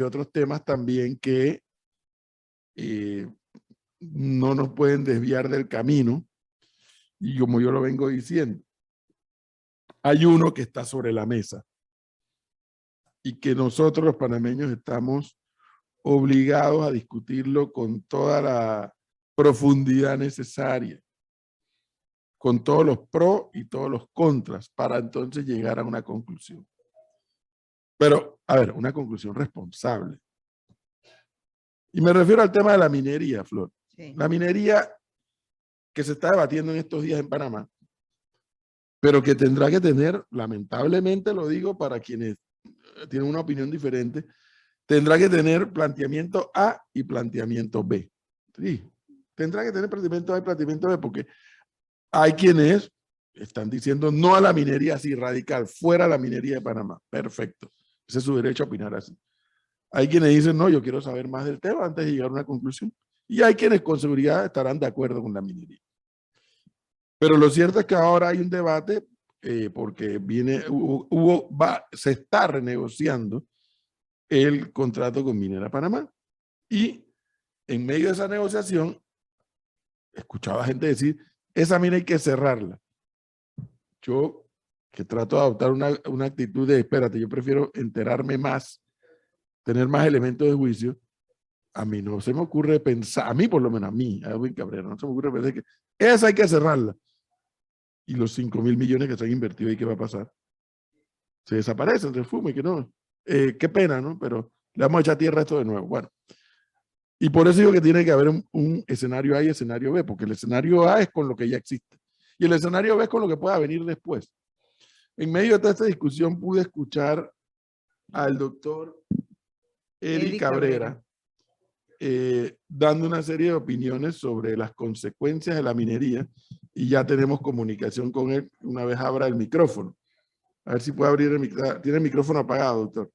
otros temas también que no nos pueden desviar del camino. Y como yo lo vengo diciendo, hay uno que está sobre la mesa y que nosotros los panameños estamos obligados a discutirlo con toda la profundidad necesaria, con todos los pros y todos los contras, para entonces llegar a una conclusión. Pero, a ver, una conclusión responsable. Y me refiero al tema de la minería, Flor. Sí. La minería que se está debatiendo en estos días en Panamá, pero que tendrá que tener, lamentablemente lo digo para quienes tienen una opinión diferente, tendrá que tener planteamiento A y planteamiento B. Sí, tendrá que tener planteamiento A y planteamiento B, porque hay quienes están diciendo no a la minería así radical, fuera la minería de Panamá. Perfecto. Ese es su derecho a opinar así. Hay quienes dicen, no, yo quiero saber más del tema antes de llegar a una conclusión. Y hay quienes con seguridad estarán de acuerdo con la minería. Pero lo cierto es que ahora hay un debate porque se está renegociando el contrato con Minera Panamá. Y en medio de esa negociación, escuchaba gente decir, esa mina hay que cerrarla. Yo, que trato de adoptar una actitud de, espérate, yo prefiero enterarme más, tener más elementos de juicio. A mí no se me ocurre pensar, a mí por lo menos, a mí, a Edwin Cabrera, no se me ocurre pensar que esa hay que cerrarla. Y los 5.000 millones que se han invertido ahí, ¿qué va a pasar? Se desaparecen, se fuma y que no. Qué pena, ¿no? Pero le vamos a echar tierra a esto de nuevo. Bueno, y por eso digo que tiene que haber un escenario A y escenario B, porque el escenario A es con lo que ya existe. Y el escenario B es con lo que pueda venir después. En medio de toda esta discusión pude escuchar al doctor Eddie Cabrera dando una serie de opiniones sobre las consecuencias de la minería y ya tenemos comunicación con él una vez abra el micrófono. A ver si puede abrir el micrófono. Tiene el micrófono apagado, doctor.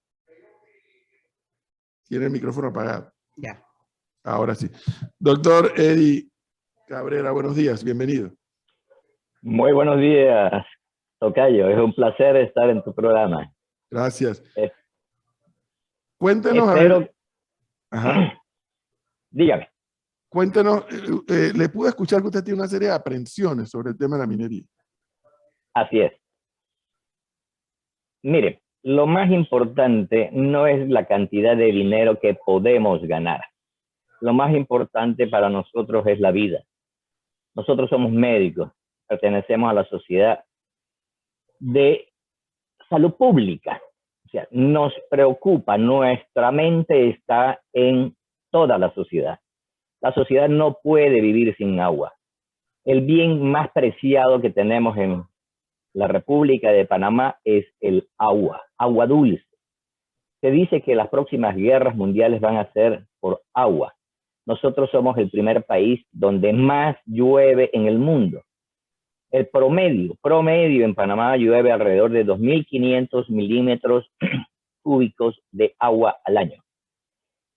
Tiene el micrófono apagado. Ya. Ahora sí. Doctor Eddie Cabrera, buenos días, bienvenido. Muy buenos días, tocayo. Es un placer estar en tu programa. Gracias. Cuéntenos, espero... a ver. Ajá. Dígame. Cuéntenos, le pude escuchar que usted tiene una serie de aprensiones sobre el tema de la minería. Así es. Mire, lo más importante no es la cantidad de dinero que podemos ganar. Lo más importante para nosotros es la vida. Nosotros somos médicos, pertenecemos a la sociedad de salud pública. O sea, nos preocupa, nuestra mente está en toda la sociedad. La sociedad no puede vivir sin agua. El bien más preciado que tenemos en la República de Panamá es el agua, agua dulce. Se dice que las próximas guerras mundiales van a ser por agua. Nosotros somos el primer país donde más llueve en el mundo. El promedio en Panamá llueve alrededor de 2.500 milímetros cúbicos de agua al año.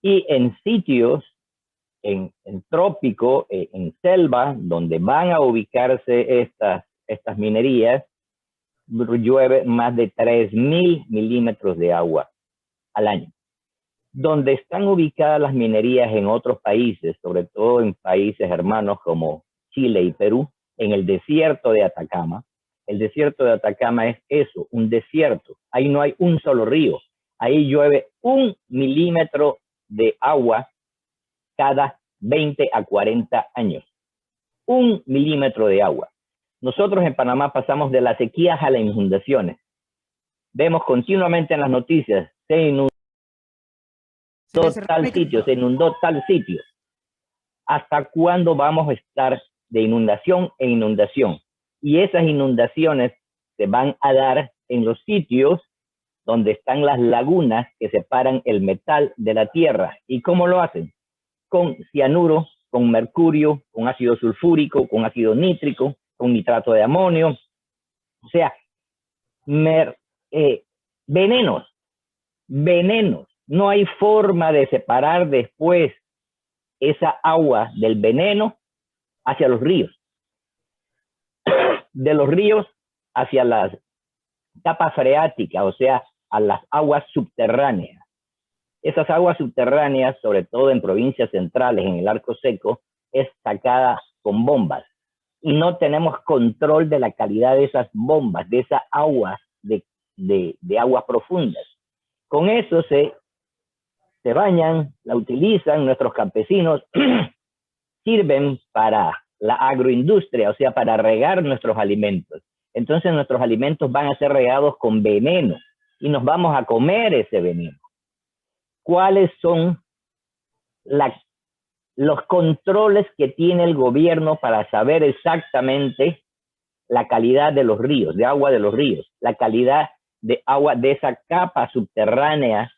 Y en sitios, en trópico, en selva, donde van a ubicarse estas minerías, llueve más de 3.000 milímetros de agua al año. Donde están ubicadas las minerías en otros países, sobre todo en países hermanos como Chile y Perú, en el desierto de Atacama. El desierto de Atacama es eso, un desierto. Ahí no hay un solo río. Ahí llueve 1 milímetro de agua cada 20 a 40 años. 1 milímetro de agua. Nosotros en Panamá pasamos de las sequías a las inundaciones. Vemos continuamente en las noticias, se inundó tal sitio, se inundó tal sitio. ¿Hasta cuándo vamos a estar de inundación en inundación? Y esas inundaciones se van a dar en los sitios donde están las lagunas que separan el metal de la tierra. ¿Y cómo lo hacen? Con cianuro, con mercurio, con ácido sulfúrico, con ácido nítrico, con nitrato de amonio. O sea, venenos. No hay forma de separar después esa agua del veneno hacia los ríos. De los ríos hacia las capas freáticas, o sea, a las aguas subterráneas. Esas aguas subterráneas, sobre todo en provincias centrales, en el Arco Seco, es sacada con bombas. Y no tenemos control de la calidad de esas bombas, de esas aguas, de aguas profundas. Con eso se bañan, la utilizan nuestros campesinos, sirven para la agroindustria, o sea, para regar nuestros alimentos. Entonces nuestros alimentos van a ser regados con veneno y nos vamos a comer ese veneno. ¿Cuáles son los controles que tiene el gobierno para saber exactamente la calidad de los ríos, de agua de los ríos, la calidad de agua de esa capa subterránea,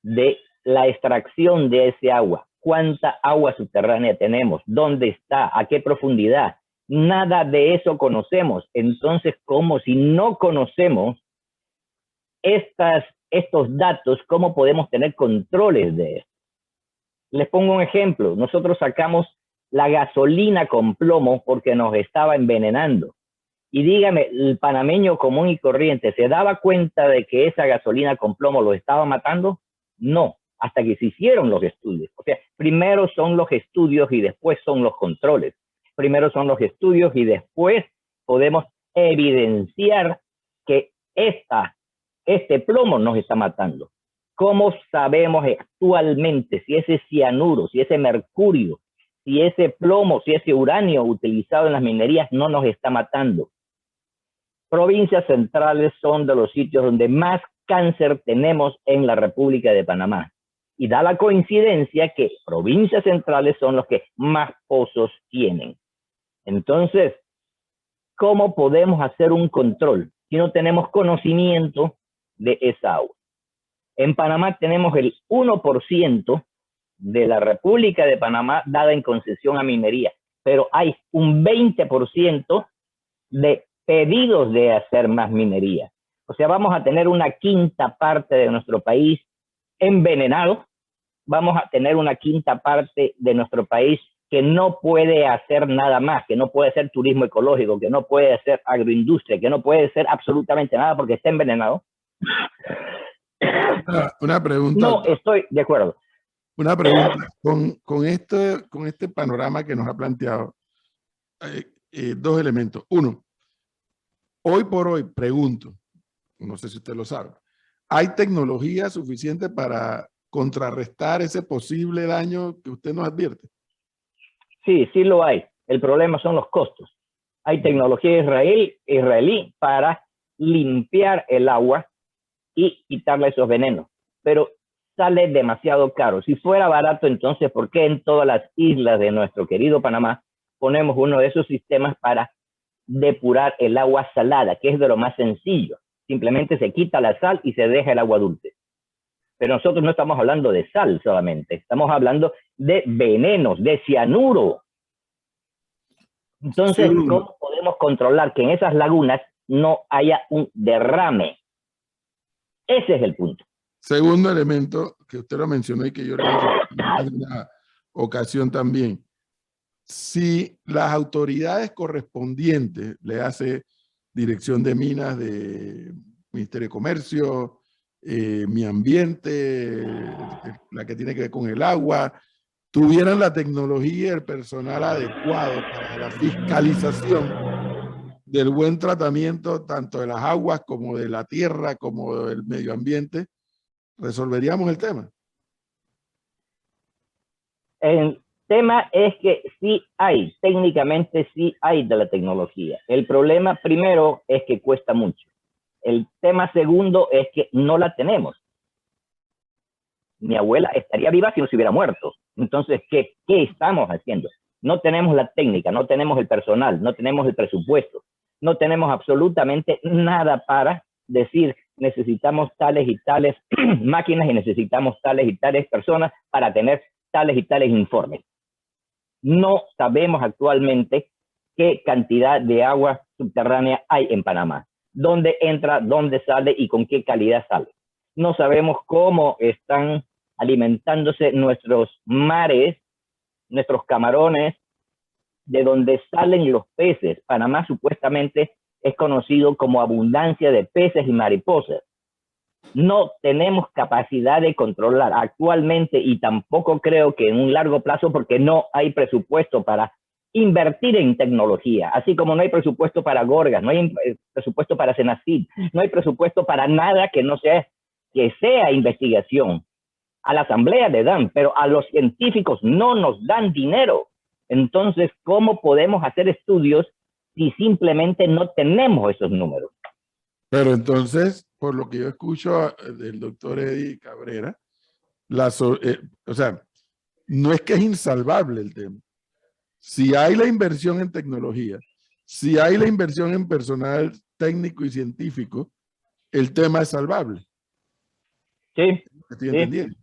de la extracción de ese agua? ¿Cuánta agua subterránea tenemos? ¿Dónde está? ¿A qué profundidad? Nada de eso conocemos. Entonces, como si no conocemos estos datos, ¿cómo podemos tener controles de esto? Les pongo un ejemplo. Nosotros sacamos la gasolina con plomo porque nos estaba envenenando. Y dígame, el panameño común y corriente, ¿se daba cuenta de que esa gasolina con plomo lo estaba matando? No, hasta que se hicieron los estudios. O sea, primero son los estudios y después son los controles. Primero son los estudios y después podemos evidenciar que este plomo nos está matando. ¿Cómo sabemos actualmente si ese cianuro, si ese mercurio, si ese plomo, si ese uranio utilizado en las minerías no nos está matando? Provincias centrales son de los sitios donde más cáncer tenemos en la República de Panamá. Y da la coincidencia que provincias centrales son los que más pozos tienen. Entonces, ¿cómo podemos hacer un control si no tenemos conocimiento de esa agua? En Panamá tenemos el 1% de la República de Panamá dada en concesión a minería, pero hay un 20% de pedidos de hacer más minería. O sea, vamos a tener una quinta parte de nuestro país envenenado, vamos a tener una quinta parte de nuestro país que no puede hacer nada más, que no puede hacer turismo ecológico, que no puede hacer agroindustria, que no puede hacer absolutamente nada porque está envenenado. Una pregunta. No estoy de acuerdo. Una pregunta. Con este panorama que nos ha planteado, dos elementos. Uno, hoy por hoy, pregunto, no sé si usted lo sabe, ¿hay tecnología suficiente para contrarrestar ese posible daño que usted nos advierte? Sí, sí lo hay. El problema son los costos. Hay tecnología israelí para limpiar el agua y quitarle esos venenos, pero sale demasiado caro. Si fuera barato, entonces, ¿por qué en todas las islas de nuestro querido Panamá ponemos uno de esos sistemas para depurar el agua salada, que es de lo más sencillo? Simplemente se quita la sal y se deja el agua dulce. Pero nosotros no estamos hablando de sal solamente, estamos hablando de venenos, de cianuro. Entonces, ¿cómo podemos controlar que en esas lagunas no haya un derrame? Ese es el punto. Segundo elemento que usted lo mencionó y que yo lo mencioné en una ocasión también. Si las autoridades correspondientes, le hace Dirección de Minas de Ministerio de Comercio, Mi Ambiente, la que tiene que ver con el agua, tuvieran la tecnología y el personal adecuado para la fiscalización del buen tratamiento tanto de las aguas como de la tierra, como del medio ambiente, resolveríamos el tema. El tema es que sí hay, técnicamente sí hay de la tecnología. El problema primero es que cuesta mucho. El tema segundo es que no la tenemos. Mi abuela estaría viva si no se hubiera muerto. Entonces, ¿qué estamos haciendo? No tenemos la técnica, no tenemos el personal, no tenemos el presupuesto, no tenemos absolutamente nada para decir necesitamos tales y tales máquinas y necesitamos tales y tales personas para tener tales y tales informes. No sabemos actualmente qué cantidad de agua subterránea hay en Panamá, dónde entra, dónde sale y con qué calidad sale. No sabemos cómo están alimentándose nuestros mares, nuestros camarones, de donde salen los peces. Panamá supuestamente es conocido como abundancia de peces y mariposas. No tenemos capacidad de controlar actualmente y tampoco creo que en un largo plazo, porque no hay presupuesto para invertir en tecnología, así como no hay presupuesto para Gorgas, no hay presupuesto para Senacid, no hay presupuesto para nada que no sea, que sea investigación. A la asamblea le dan, pero a los científicos no nos dan dinero. Entonces, ¿cómo podemos hacer estudios si simplemente no tenemos esos números? Pero entonces, por lo que yo escucho del doctor Eddie Cabrera, o sea, no es que es insalvable el tema. Si hay la inversión en tecnología, si hay la inversión en personal técnico y científico, el tema es salvable. Sí, ¿Estoy sí, entendiendo?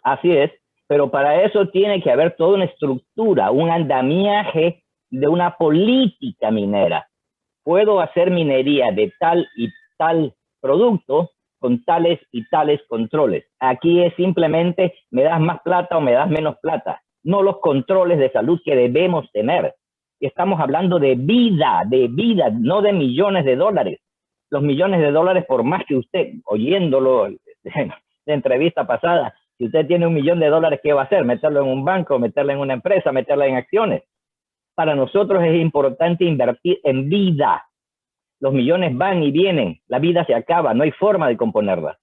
así es. Pero para eso tiene que haber toda una estructura, un andamiaje de una política minera. Puedo hacer minería de tal y tal producto con tales y tales controles. Aquí es simplemente me das más plata o me das menos plata, no los controles de salud que debemos tener. Estamos hablando de vida, no de millones de dólares. Los millones de dólares, por más que usted, oyéndolo en la entrevista pasada, si usted tiene $1 millón, ¿qué va a hacer? ¿Meterlo en un banco, meterlo en una empresa, meterlo en acciones? Para nosotros es importante invertir en vida. Los millones van y vienen, la vida se acaba, no hay forma de componerla.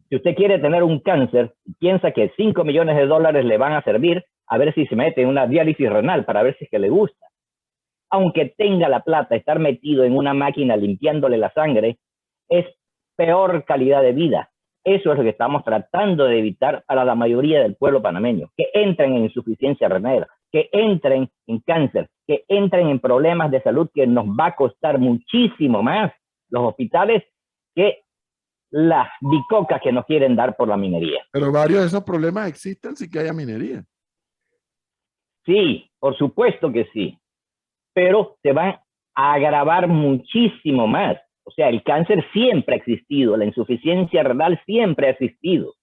Si usted quiere tener un cáncer, piensa que $5 millones le van a servir, a ver si se mete en una diálisis renal para ver si es que le gusta. Aunque tenga la plata, estar metido en una máquina limpiándole la sangre es peor calidad de vida. Eso es lo que estamos tratando de evitar para la mayoría del pueblo panameño, que entren en insuficiencia renal, que entren en cáncer, que entren en problemas de salud que nos va a costar muchísimo más los hospitales que las bicocas que nos quieren dar por la minería. Pero varios de esos problemas existen sin que haya minería. Sí, por supuesto que sí, pero se van a agravar muchísimo más. O sea, el cáncer siempre ha existido, la insuficiencia renal siempre ha existido,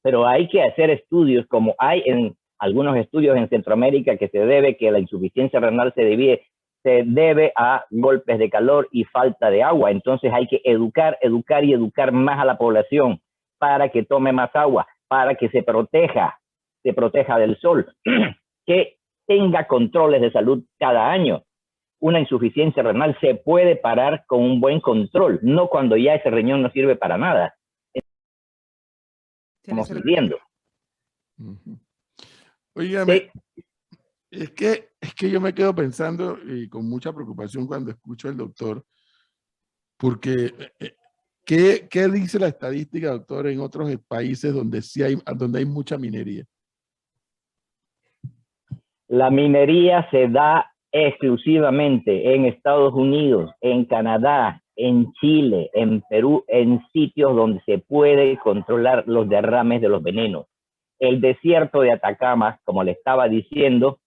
pero hay que hacer estudios como hay en algunos estudios en Centroamérica que se debe que la insuficiencia renal se debe a golpes de calor y falta de agua. Entonces hay que educar más a la población para que tome más agua, para que se proteja del sol, que tenga controles de salud cada año. Una insuficiencia renal se puede parar con un buen control, no cuando ya ese riñón no sirve para nada. Estamos viviendo. Óigame, sí. es que yo me quedo pensando y con mucha preocupación cuando escucho al doctor, porque ¿qué dice la estadística, doctor, en otros países donde sí donde hay mucha minería? La minería se da exclusivamente en Estados Unidos, en Canadá, en Chile, en Perú, en sitios donde se puede controlar los derrames de los venenos. El desierto de Atacama, como le estaba diciendo,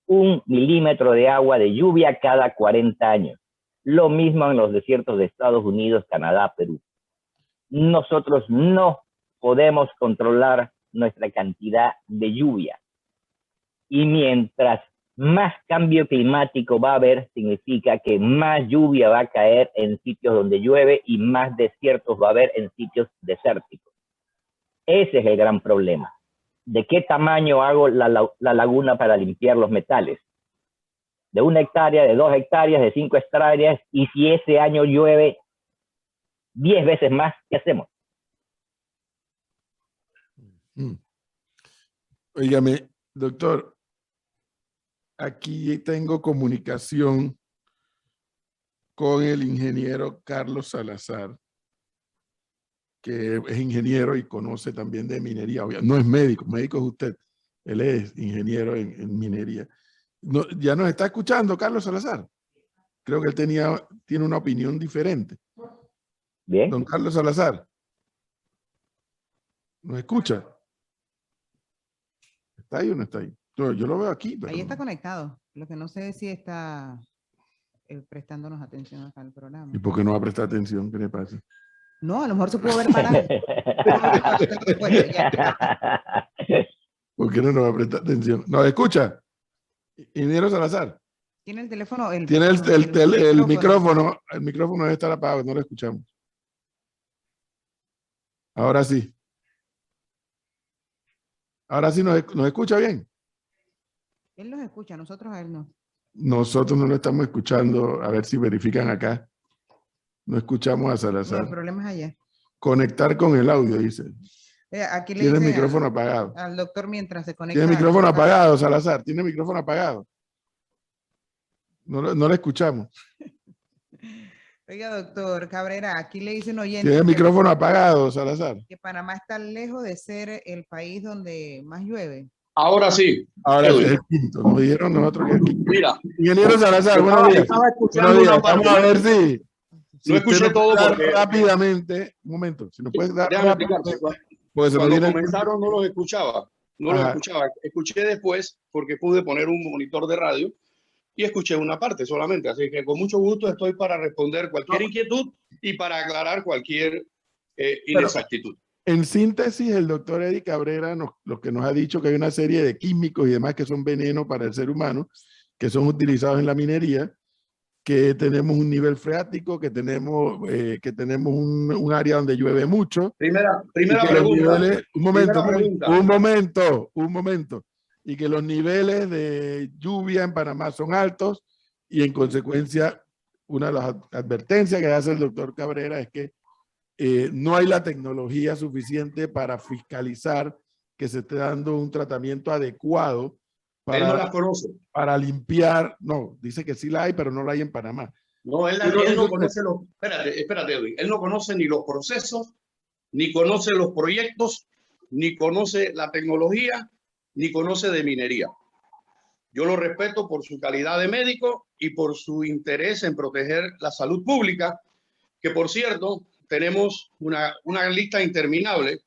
1 milímetro de agua de lluvia cada 40 años. Lo mismo en los desiertos de Estados Unidos, Canadá, Perú. Nosotros no podemos controlar nuestra cantidad de lluvia. Y mientras más cambio climático va a haber, significa que más lluvia va a caer en sitios donde llueve y más desiertos va a haber en sitios desérticos. Ese es el gran problema. ¿De qué tamaño hago la laguna para limpiar los metales? ¿De 1 hectárea, de 2 hectáreas, de 5 hectáreas? Y si ese año llueve 10 veces más, ¿qué hacemos? Óigame, doctor, aquí tengo comunicación con el ingeniero Carlos Salazar, que es ingeniero y conoce también de minería. No es médico, médico es usted. Él es ingeniero en minería. No, ¿ya nos está escuchando Carlos Salazar? Creo que él tiene una opinión diferente. Bien. Don Carlos Salazar, ¿nos escucha? ¿Está ahí o no está ahí? Yo lo veo aquí. Pero ahí está conectado. Lo que no sé es si está prestándonos atención acá al programa. ¿Y por qué no va a prestar atención? ¿Qué le pasa? No, a lo mejor se pudo ver parado. ¿Por qué no nos va a prestar atención? ¿Nos escucha? Ingeniero Salazar. ¿Tiene el teléfono? Tiene el micrófono. El micrófono debe estar apagado, no lo escuchamos. Ahora sí. Ahora sí nos escucha bien. Él los escucha, nosotros a él no. Nosotros no lo estamos escuchando. A ver si verifican acá. No escuchamos a No, Salazar. el problema es allá. Conectar con el audio, dice. Aquí le Tiene el dice micrófono apagado. al doctor mientras se conecta. Tiene el micrófono conecta- apagado, Salazar. Tiene el micrófono apagado. No lo escuchamos. Oiga, doctor Cabrera, aquí le dice un oyente Tiene el micrófono apagado, Salazar. que Panamá está lejos de ser el país donde más llueve. Ahora sí. Ahora sí, Edwin. es el quinto. Nos dijeron nosotros que es el quinto. Mira, Ingeniero Salazar, buenos días. estaba escuchando Buenos días. una parte. Vamos a ver si No usted escuché nos puede todo dar porque- rápidamente. Un momento. Si nos puede dar Déjame rápidamente, explicarte. porque se nos Cuando viene el- comenzaron no los escuchaba. No los Ajá. escuchaba. Escuché después porque pude poner un monitor de radio y escuché una parte solamente. Así que con mucho gusto estoy para responder cualquier inquietud y para aclarar cualquier inexactitud. En síntesis, el doctor Eddie Cabrera lo que nos ha dicho que hay una serie de químicos y demás que son veneno para el ser humano, que son utilizados en la minería, que tenemos un nivel freático, que tenemos un área donde llueve mucho. Primera y que los pregunta. niveles- Primera pregunta. un momento. Y que los niveles de lluvia en Panamá son altos y en consecuencia una de las advertencias que hace el doctor Cabrera es que no hay la tecnología suficiente para fiscalizar que se esté dando un tratamiento adecuado Él no las conoce. para limpiar. No, dice que sí la hay, pero no la hay en Panamá. No, él no conoce los... Espérate, Edwin. Él no conoce ni los procesos, ni conoce los proyectos, ni conoce la tecnología, ni conoce de minería. Yo lo respeto por su calidad de médico y por su interés en proteger la salud pública, que por cierto, tenemos una lista interminable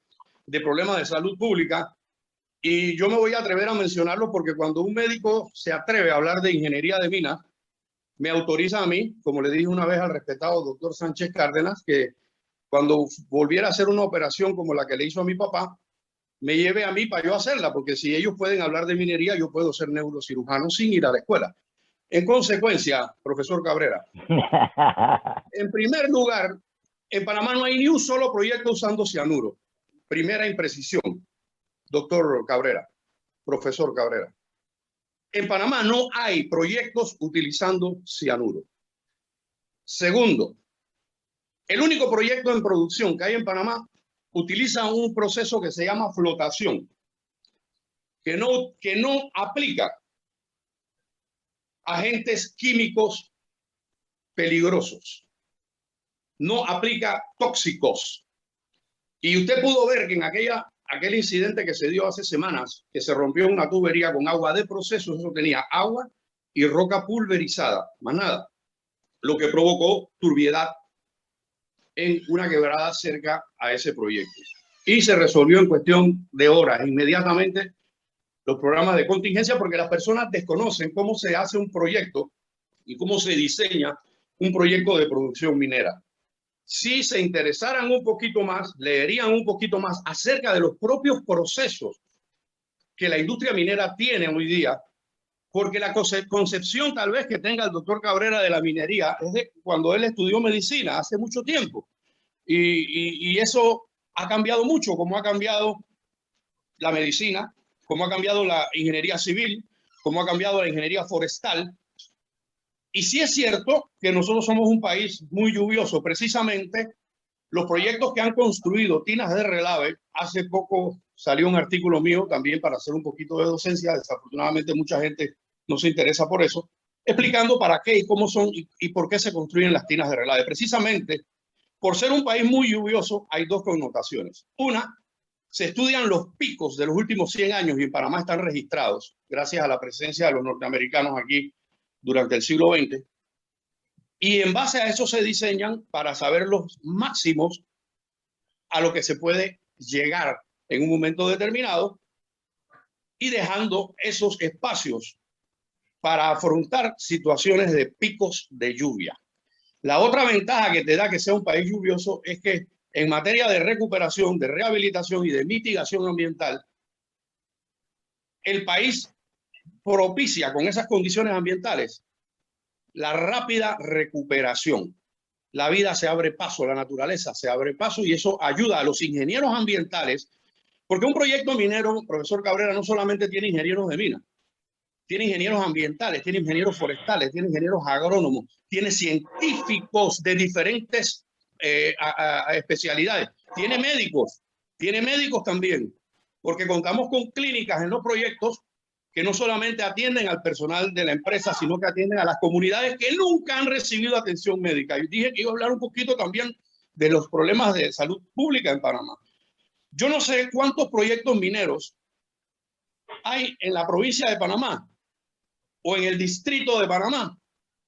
de problemas de salud pública y yo me voy a atrever a mencionarlo porque cuando un médico se atreve a hablar de ingeniería de minas, me autoriza a mí, como le dije una vez al respetado doctor Sánchez Cárdenas, que cuando volviera a hacer una operación como la que le hizo a mi papá, me lleve a mí para yo hacerla, porque si ellos pueden hablar de minería, yo puedo ser neurocirujano sin ir a la escuela. En consecuencia, profesor Cabrera, en primer lugar, en Panamá no hay ni un solo proyecto usando cianuro. Primera imprecisión, doctor Cabrera, profesor Cabrera. En Panamá no hay proyectos utilizando cianuro. Segundo, el único proyecto en producción que hay en Panamá utiliza un proceso que se llama flotación, que no aplica agentes químicos peligrosos, no aplica tóxicos. Y usted pudo ver que en aquel incidente que se dio hace semanas, que se rompió una tubería con agua de proceso, eso tenía agua y roca pulverizada, más nada, lo que provocó turbiedad en una quebrada cerca a ese proyecto. Y se resolvió en cuestión de horas inmediatamente los programas de contingencia porque las personas desconocen cómo se hace un proyecto y cómo se diseña un proyecto de producción minera. Si se interesaran un poquito más, leerían un poquito más acerca de los propios procesos que la industria minera tiene hoy día, porque la concepción tal vez que tenga el doctor Cabrera de la minería es de cuando él estudió medicina hace mucho tiempo. Y eso ha cambiado mucho, como ha cambiado la medicina, como ha cambiado la ingeniería civil, como ha cambiado la ingeniería forestal. Y sí es cierto que nosotros somos un país muy lluvioso. Precisamente los proyectos que han construido tinas de relave, hace poco salió un artículo mío también para hacer un poquito de docencia, desafortunadamente mucha gente no se interesa por eso, explicando para qué y cómo son y por qué se construyen las tinas de relave. Precisamente por ser un país muy lluvioso hay dos connotaciones. Una, se estudian los picos de los últimos 100 años y en Panamá están registrados gracias a la presencia de los norteamericanos aquí durante el siglo XX. Y en base a eso se diseñan para saber los máximos a lo que se puede llegar en un momento determinado y dejando esos espacios para afrontar situaciones de picos de lluvia. La otra ventaja que te da que sea un país lluvioso es que en materia de recuperación, de rehabilitación y de mitigación ambiental, el país propicia con esas condiciones ambientales la rápida recuperación. la vida se abre paso, la naturaleza se abre paso y eso ayuda a los ingenieros ambientales, porque un proyecto minero, profesor Cabrera, no solamente tiene ingenieros de mina, tiene ingenieros ambientales, tiene ingenieros forestales, tiene ingenieros agrónomos, tiene científicos de diferentes especialidades, tiene médicos también, porque contamos con clínicas en los proyectos que no solamente atienden al personal de la empresa, sino que atienden a las comunidades que nunca han recibido atención médica. Y dije que iba a hablar un poquito también de los problemas de salud pública en Panamá. Yo no sé cuántos proyectos mineros hay en la provincia de Panamá o en el distrito de Panamá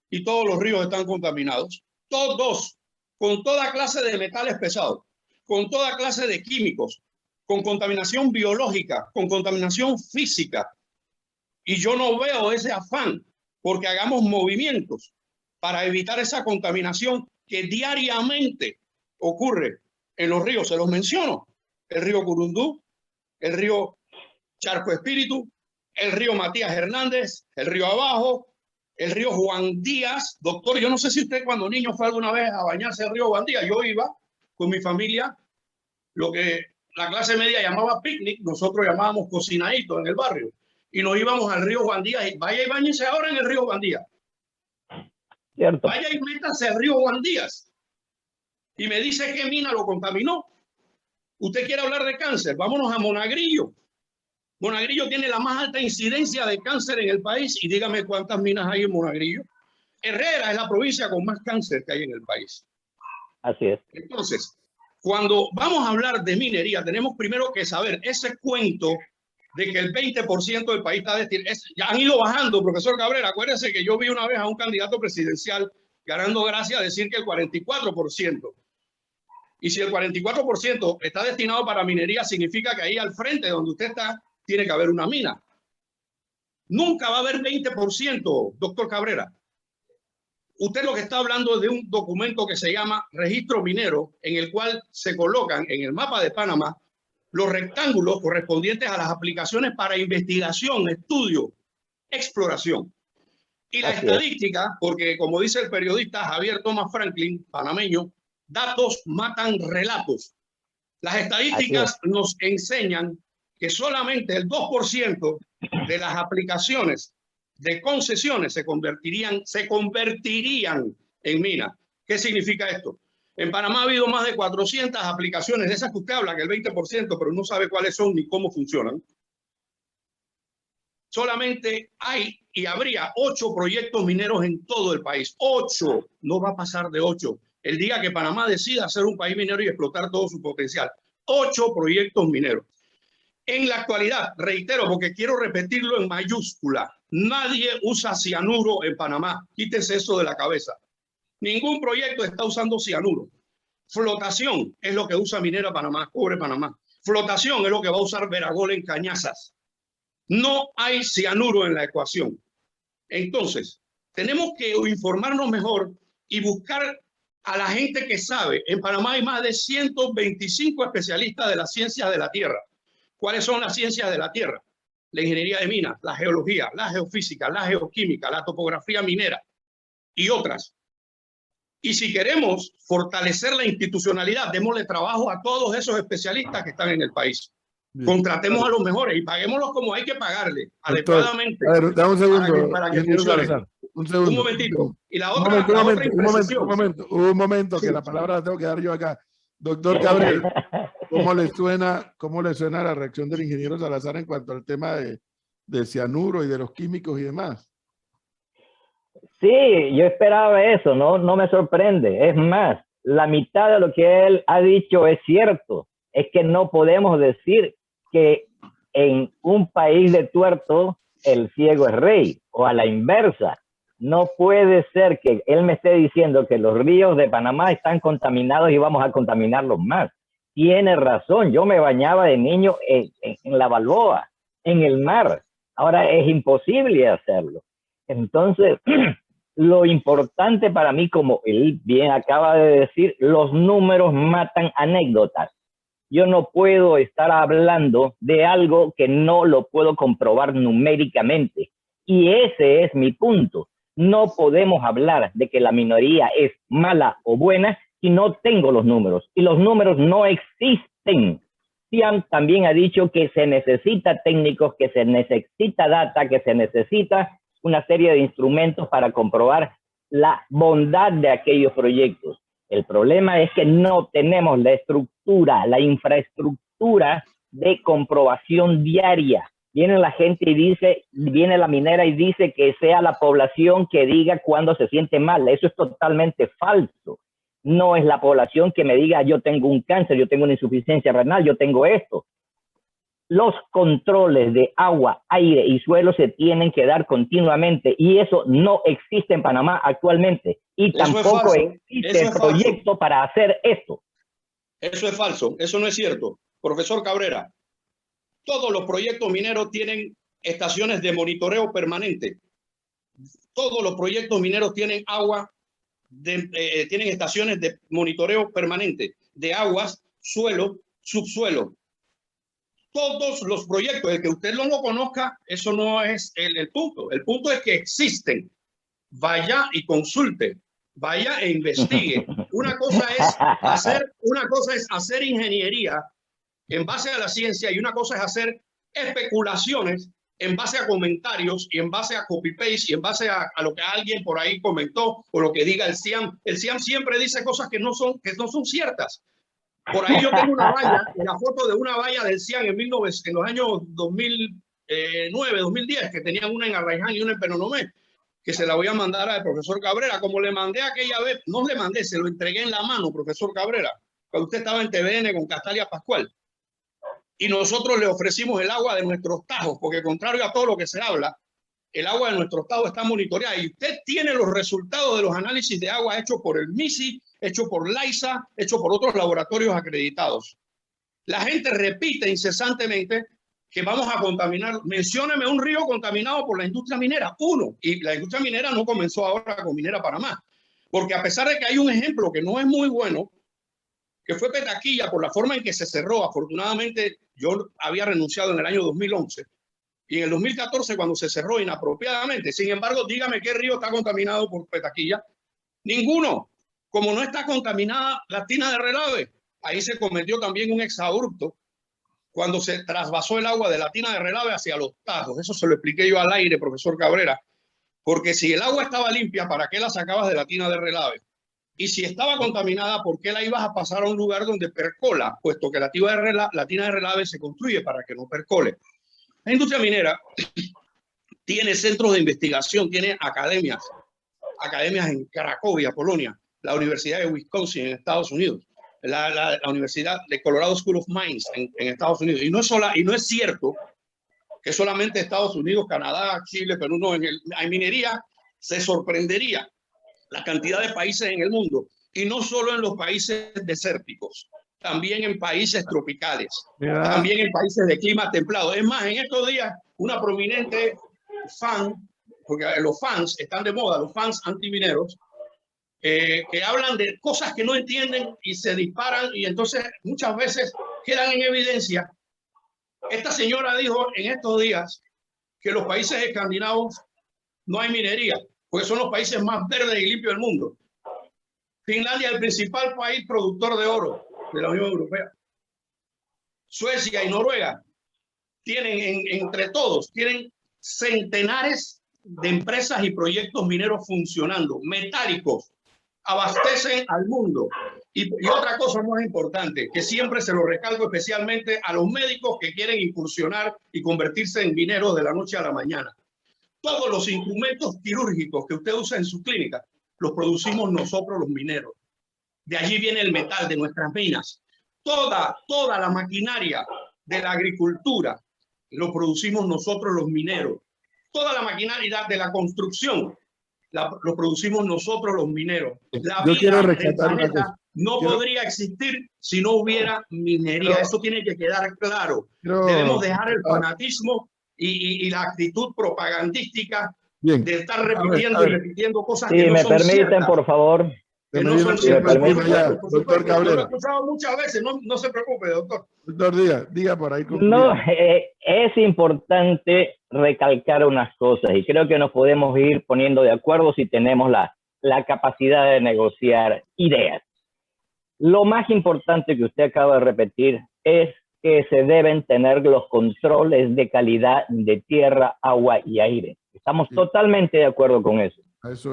y todos los ríos están contaminados. Todos, con toda clase de metales pesados, con toda clase de químicos, con contaminación biológica, con contaminación física. Y yo no veo ese afán porque hagamos movimientos para evitar esa contaminación que diariamente ocurre en los ríos. Se los menciono: el río Curundú, el río Charco Espíritu, el río Matías Hernández, el río Abajo, el río Juan Díaz. Doctor, yo no sé si usted cuando niño fue alguna vez a bañarse el río Juan Díaz. Yo iba con mi familia, lo que la clase media llamaba picnic, nosotros llamábamos cocinadito en el barrio. Y nos íbamos al río Juan Díaz. Vaya y bañese ahora en el río Juan Díaz. Cierto. Vaya y métase al río Juan Díaz. Y me dice qué mina lo contaminó. ¿Usted quiere hablar de cáncer? Vámonos a Monagrillo. Monagrillo tiene la más alta incidencia de cáncer en el país. Y dígame cuántas minas hay en Monagrillo. Herrera es la provincia con más cáncer que hay en el país. Así es. Entonces, cuando vamos a hablar de minería, tenemos primero que saber ese cuento de que el 20% del país está destinado. Ya han ido bajando, profesor Cabrera. Acuérdese que yo vi una vez a un candidato presidencial ganando gracia a decir que el 44%. Y si el 44% está destinado para minería, significa que ahí al frente donde usted está, tiene que haber una mina. Nunca va a haber 20%, doctor Cabrera. Usted lo que está hablando es de un documento que se llama Registro Minero, en el cual se colocan en el mapa de Panamá los rectángulos correspondientes a las aplicaciones para investigación, estudio, exploración. Y la estadística, porque como dice el periodista Javier Thomas Franklin, panameño, datos matan relatos. Las estadísticas nos enseñan que solamente el 2% de las aplicaciones de concesiones se convertirían en minas. ¿Qué significa esto? En Panamá ha habido más de 400 aplicaciones de esas que usted habla, que el 20%, pero no sabe cuáles son ni cómo funcionan. Solamente hay y habría 8 proyectos mineros en todo el país. 8, no va a pasar de 8. El día que Panamá decida ser un país minero y explotar todo su potencial. 8 proyectos mineros. En la actualidad, reitero, porque quiero repetirlo en mayúscula, nadie usa cianuro en Panamá. Quítese eso de la cabeza. Ningún proyecto está usando cianuro. Flotación es lo que usa Minera Panamá, Cobre Panamá. Flotación es lo que va a usar Veragol en Cañazas. No hay cianuro en la ecuación. Entonces, tenemos que informarnos mejor y buscar a la gente que sabe. En Panamá hay más de 125 especialistas de las ciencias de la Tierra. ¿Cuáles son las ciencias de la Tierra? La ingeniería de minas, la geología, la geofísica, la geoquímica, la topografía minera y otras. Y si queremos fortalecer la institucionalidad, démosle trabajo a todos esos especialistas que están en el país. Bien. Contratemos a los mejores y paguémoslos como hay que pagarle, doctor, adecuadamente. A ver, dame un segundo. Para que funcione. Un segundo. Un momentito. Y la otra, un momento, que la palabra la tengo que dar yo acá. Doctor Cabrera, ¿cómo le suena la reacción del ingeniero Salazar en cuanto al tema de cianuro y de los químicos y demás? Sí, yo esperaba eso, no me sorprende. Es más, la mitad de lo que él ha dicho es cierto. Es que no podemos decir que en un país de tuerto el ciego es rey, o a la inversa. No puede ser que él me esté diciendo que los ríos de Panamá están contaminados y vamos a contaminarlos más. Tiene razón, yo me bañaba de niño en la Balboa, en el mar. Ahora es imposible hacerlo. Entonces, lo importante para mí, como él bien acaba de decir, los números matan anécdotas. Yo no puedo estar hablando de algo que no lo puedo comprobar numéricamente. Y ese es mi punto. No podemos hablar de que la minoría es mala o buena si no tengo los números. Y los números no existen. Ciam también ha dicho que se necesita técnicos, que se necesita data, que se necesita una serie de instrumentos para comprobar la bondad de aquellos proyectos. El problema es que no tenemos la estructura, la infraestructura de comprobación diaria. Viene la gente y dice, viene la minera y dice que sea la población que diga cuando se siente mal. Eso es totalmente falso. No es la población que me diga yo tengo un cáncer, yo tengo una insuficiencia renal, yo tengo esto. Los controles de agua, aire y suelo se tienen que dar continuamente y eso no existe en Panamá actualmente. Y tampoco existe el proyecto para hacer esto. Eso es falso, eso no es cierto. Profesor Cabrera, todos los proyectos mineros tienen estaciones de monitoreo permanente. Todos los proyectos mineros tienen tienen estaciones de monitoreo permanente de aguas, suelo, subsuelo. Todos los proyectos, el que usted no lo conozca, eso no es el punto. El punto es que existen. Vaya y consulte, vaya e investigue. Una cosa es hacer ingeniería en base a la ciencia y una cosa es hacer especulaciones en base a comentarios y en base a copy-paste y en base a lo que alguien por ahí comentó o lo que diga el CIAM. El CIAM siempre dice cosas que no son ciertas. Por ahí yo tengo una valla, la foto de una valla del CIAM en los años 2009, 2010, que tenían una en Arraiján y una en Penonomé, que se la voy a mandar al profesor Cabrera. Como le mandé aquella vez, no le mandé, se lo entregué en la mano, profesor Cabrera, cuando usted estaba en TVN con Castalia Pascual. Y nosotros le ofrecimos el agua de nuestros tajos, porque contrario a todo lo que se habla, el agua de nuestros tajos está monitoreada y usted tiene los resultados de los análisis de agua hechos por el MISI, hechos por LAISA, hechos por otros laboratorios acreditados. La gente repite incesantemente que vamos a contaminar. Mencióneme un río contaminado por la industria minera, uno. Y la industria minera no comenzó ahora con Minera Panamá, porque a pesar de que hay un ejemplo que no es muy bueno, que fue Petaquilla por la forma en que se cerró. Afortunadamente, yo había renunciado en el año 2011 y en el 2014 cuando se cerró inapropiadamente. Sin embargo, dígame qué río está contaminado por Petaquilla. Ninguno. Como no está contaminada la tina de Relave, ahí se cometió también un exabrupto cuando se trasvasó el agua de la tina de Relave hacia los tajos. Eso se lo expliqué yo al aire, profesor Cabrera, porque si el agua estaba limpia, ¿para qué la sacabas de la tina de Relave? Y si estaba contaminada, ¿por qué la ibas a pasar a un lugar donde percola? Puesto que la tina de Relave se construye para que no percole. La industria minera tiene centros de investigación, tiene academias en Cracovia, Polonia, la Universidad de Wisconsin en Estados Unidos, la Universidad de Colorado School of Mines en Estados Unidos. Y no es cierto que solamente Estados Unidos, Canadá, Chile, Perú, no. En minería se sorprendería la cantidad de países en el mundo, y no solo en los países desérticos, también en países tropicales, también en países de clima templado. Es más, en estos días, una prominente fan, porque los fans están de moda, los fans antimineros, que hablan de cosas que no entienden y se disparan, y entonces muchas veces quedan en evidencia. Esta señora dijo en estos días que los países escandinavos no hay minería, porque son los países más verdes y limpios del mundo. Finlandia es el principal país productor de oro de la Unión Europea. Suecia y Noruega tienen, entre todos, tienen centenares de empresas y proyectos mineros funcionando, metálicos, abastecen al mundo. Y otra cosa más importante, que siempre se lo recalco especialmente a los médicos que quieren incursionar y convertirse en mineros de la noche a la mañana. Todos los instrumentos quirúrgicos que usted usa en su clínica los producimos nosotros los mineros. De allí viene el metal de nuestras minas. Toda la maquinaria de la agricultura lo producimos nosotros los mineros. Toda la maquinaria de la construcción lo producimos nosotros los mineros. La vida del planeta no podría existir si no hubiera minería. Eso tiene que quedar claro. Debemos dejar el fanatismo y la actitud propagandística de estar repitiendo y repitiendo cosas que no son ciertas. Si me permiten, por favor. Que no son ciertas. Doctor Cabrera. Lo he escuchado muchas veces, no se preocupe, doctor. Doctor, diga por ahí. No, es importante recalcar unas cosas y creo que nos podemos ir poniendo de acuerdo si tenemos la capacidad de negociar ideas. Lo más importante que usted acaba de repetir es que se deben tener los controles de calidad de tierra, agua y aire. Estamos totalmente de acuerdo con eso.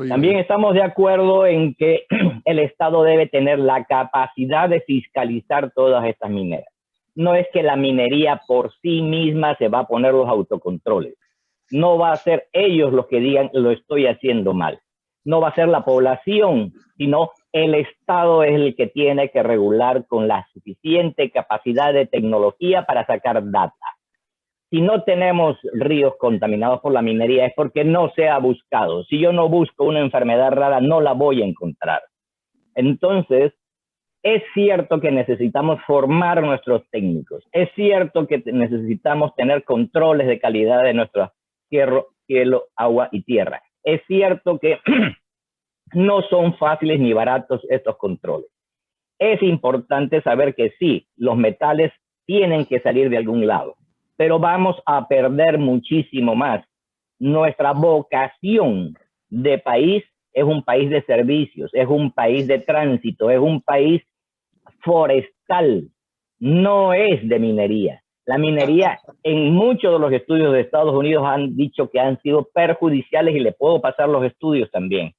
También estamos de acuerdo en que el Estado debe tener la capacidad de fiscalizar todas estas mineras. No es que la minería por sí misma se va a poner los autocontroles. No va a ser ellos los que digan lo estoy haciendo mal. No va a ser la población, sino el Estado es el que tiene que regular con la suficiente capacidad de tecnología para sacar data. Si no tenemos ríos contaminados por la minería es porque no se ha buscado. Si yo no busco una enfermedad rara, no la voy a encontrar. Entonces, es cierto que necesitamos formar nuestros técnicos. Es cierto que necesitamos tener controles de calidad de nuestro cielo, agua y tierra. Es cierto que no son fáciles ni baratos estos controles. Es importante saber que sí, los metales tienen que salir de algún lado, pero vamos a perder muchísimo más. Nuestra vocación de país es un país de servicios, es un país de tránsito, es un país forestal, no es de minería. La minería, en muchos de los estudios de Estados Unidos han dicho que han sido perjudiciales y le puedo pasar los estudios también,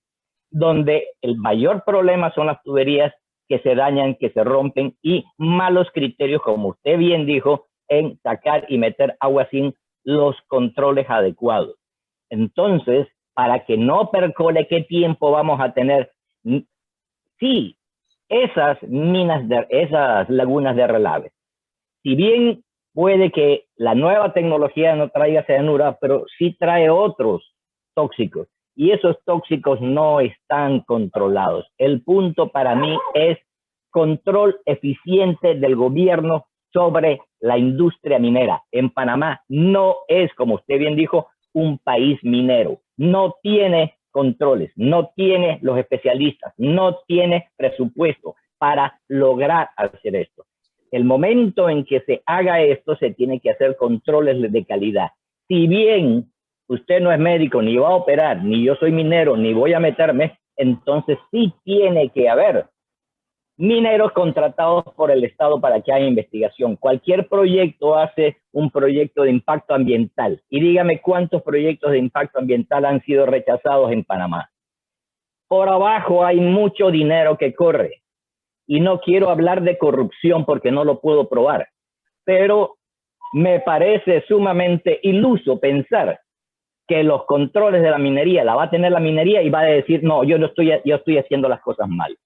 donde el mayor problema son las tuberías que se dañan, que se rompen y malos criterios, como usted bien dijo, en sacar y meter agua sin los controles adecuados. Entonces, para que no percole, ¿qué tiempo vamos a tener? Sí, esas lagunas de relaves, si bien puede que la nueva tecnología no traiga cianura, pero sí trae otros tóxicos. Y esos tóxicos no están controlados. El punto para mí es control eficiente del gobierno sobre la industria minera. En Panamá no es, como usted bien dijo, un país minero. No tiene controles, no tiene los especialistas, no tiene presupuesto para lograr hacer esto. El momento en que se haga esto, se tiene que hacer controles de calidad. Si bien usted no es médico, ni va a operar, ni yo soy minero, ni voy a meterme, entonces sí tiene que haber mineros contratados por el Estado para que haya investigación. Cualquier proyecto hace un proyecto de impacto ambiental. Y dígame cuántos proyectos de impacto ambiental han sido rechazados en Panamá. Por abajo hay mucho dinero que corre. Y no quiero hablar de corrupción porque no lo puedo probar. Pero me parece sumamente iluso pensar que los controles de la minería la va a tener la minería y va a decir, no, yo estoy haciendo las cosas mal.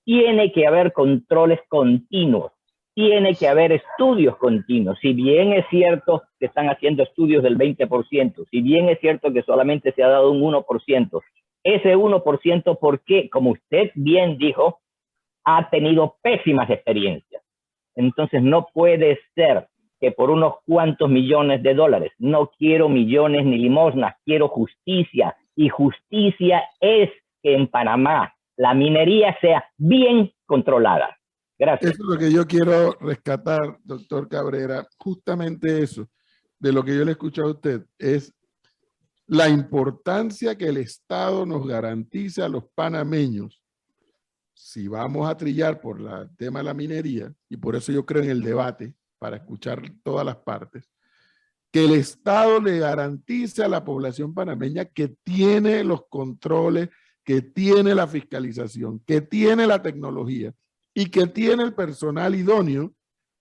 Tiene que haber controles continuos, tiene que haber estudios continuos. Si bien es cierto que están haciendo estudios del 20%, si bien es cierto que solamente se ha dado un 1%, ese 1%, ¿por qué? Como usted bien dijo, ha tenido pésimas experiencias. Entonces no puede ser que por unos cuantos millones de dólares, no quiero millones ni limosnas, quiero justicia. Y justicia es que en Panamá la minería sea bien controlada. Gracias. Eso es lo que yo quiero rescatar, doctor Cabrera. Justamente eso, de lo que yo le escucho a usted, es la importancia que el Estado nos garantice a los panameños. Si vamos a trillar por el tema de la minería, y por eso yo creo en el debate, para escuchar todas las partes, que el Estado le garantice a la población panameña que tiene los controles, que tiene la fiscalización, que tiene la tecnología y que tiene el personal idóneo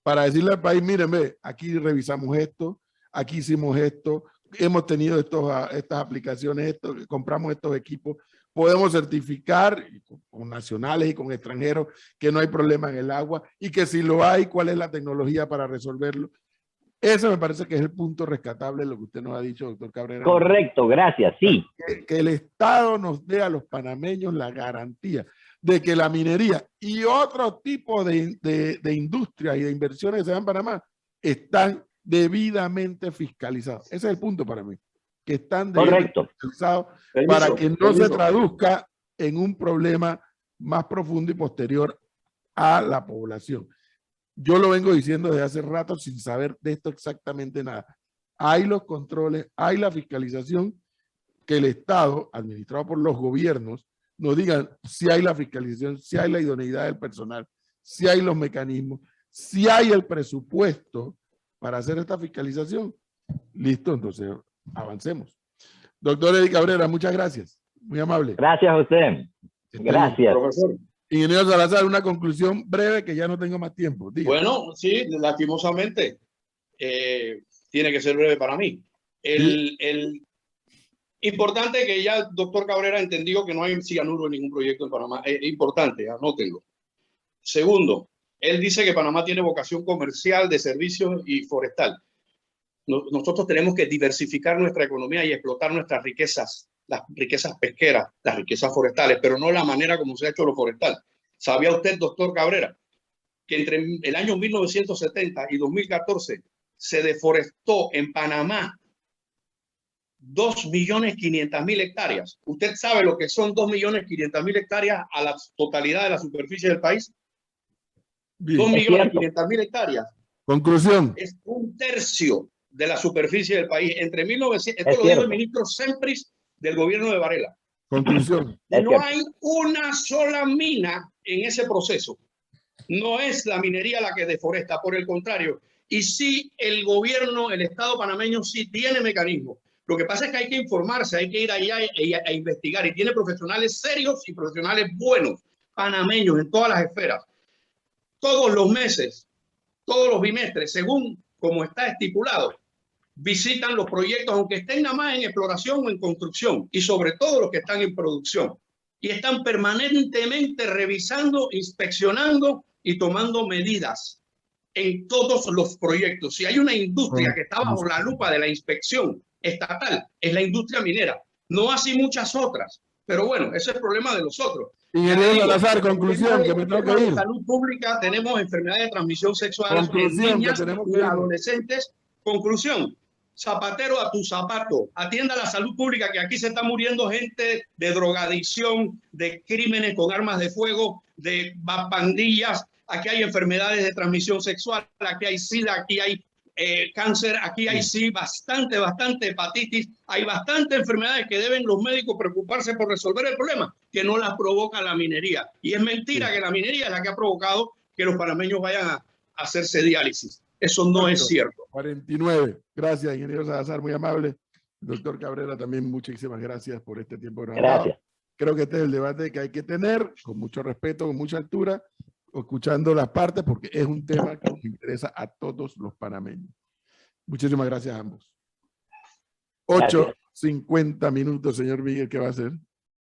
para decirle al país, miren, ve, aquí revisamos esto, aquí hicimos esto, hemos tenido estas aplicaciones, compramos estos equipos, podemos certificar con nacionales y con extranjeros que no hay problema en el agua y que si lo hay, ¿cuál es la tecnología para resolverlo? Ese me parece que es el punto rescatable de lo que usted nos ha dicho, doctor Cabrera. Correcto, gracias, sí. Que el Estado nos dé a los panameños la garantía de que la minería y otro tipo de industria y de inversiones que se dan en Panamá están debidamente fiscalizados. Ese es el punto para mí, que están debidamente fiscalizados para que no se traduzca en un problema más profundo y posterior a la población. Yo lo vengo diciendo desde hace rato sin saber de esto exactamente nada. hay los controles, hay la fiscalización, que el Estado, administrado por los gobiernos, nos digan si hay la fiscalización, si hay la idoneidad del personal, si hay los mecanismos, si hay el presupuesto para hacer esta fiscalización. Listo, entonces avancemos. Doctor Eddie Cabrera, muchas gracias. Muy amable. Gracias a usted. Esté Gracias. Profesor. Ingeniero Salazar, una conclusión breve que ya no tengo más tiempo. Diga. Bueno, sí, lastimosamente tiene que ser breve para mí. El importante que ya el doctor Cabrera entendió que no hay cianuro en ningún proyecto en Panamá. Es importante, anótenlo. Segundo, él dice que Panamá tiene vocación comercial, de servicios y forestal. Nosotros tenemos que diversificar nuestra economía y explotar nuestras riquezas, las riquezas pesqueras, las riquezas forestales, pero no la manera como se ha hecho lo forestal. ¿Sabía usted, doctor Cabrera, que entre el año 1970 y 2014 se deforestó en Panamá 2.500.000 hectáreas? ¿Usted sabe lo que son 2.500.000 hectáreas a la totalidad de la superficie del país? Bien. 2.500.000 hectáreas. Conclusión. Es un tercio de la superficie del país. Entre 1900, esto Es lo dijo el cierto. ministro Sempris del gobierno de Varela. Conclusión. Y Es no cierto. hay una sola mina en ese proceso. No es la minería la que deforesta, por el contrario. Y sí, el gobierno, el Estado panameño sí tiene mecanismos. Lo que pasa es que hay que informarse, hay que ir allá a investigar. Y tiene profesionales serios y profesionales buenos, panameños, en todas las esferas. Todos los meses, todos los bimestres, según como está estipulado, visitan los proyectos, aunque estén nada más en exploración o en construcción, y sobre todo los que están en producción. Y están permanentemente revisando, inspeccionando y tomando medidas en todos los proyectos. Si hay una industria que está bajo la lupa de la inspección estatal, es la industria minera. No así muchas otras. Pero bueno, ese es el problema de los otros. Ingeniero Salazar, En conclusión, que me tengo temas que de ir. salud pública tenemos enfermedades de transmisión sexual en Conclusión, que niñas tenemos que y ir. adolescentes. Conclusión, zapatero a tu zapato, atienda la salud pública, que aquí se está muriendo gente de drogadicción, de crímenes con armas de fuego, de pandillas. Aquí hay enfermedades de transmisión sexual, aquí hay SIDA, aquí hay cáncer, aquí hay sí bastante hepatitis, hay bastantes enfermedades que deben los médicos preocuparse por resolver el problema, que no las provoca la minería. Y es mentira que la minería es la que ha provocado que los panameños vayan a hacerse diálisis. Eso no es cierto. 49. Gracias, ingeniero Salazar, muy amable. Doctor Cabrera, también muchísimas gracias por este tiempo. Gracias. Creo que este es el debate que hay que tener, con mucho respeto, con mucha altura, escuchando las partes, porque es un tema que nos interesa a todos los panameños. Muchísimas gracias a ambos. Gracias. 8:50 minutos, señor Miguel, ¿qué va a hacer?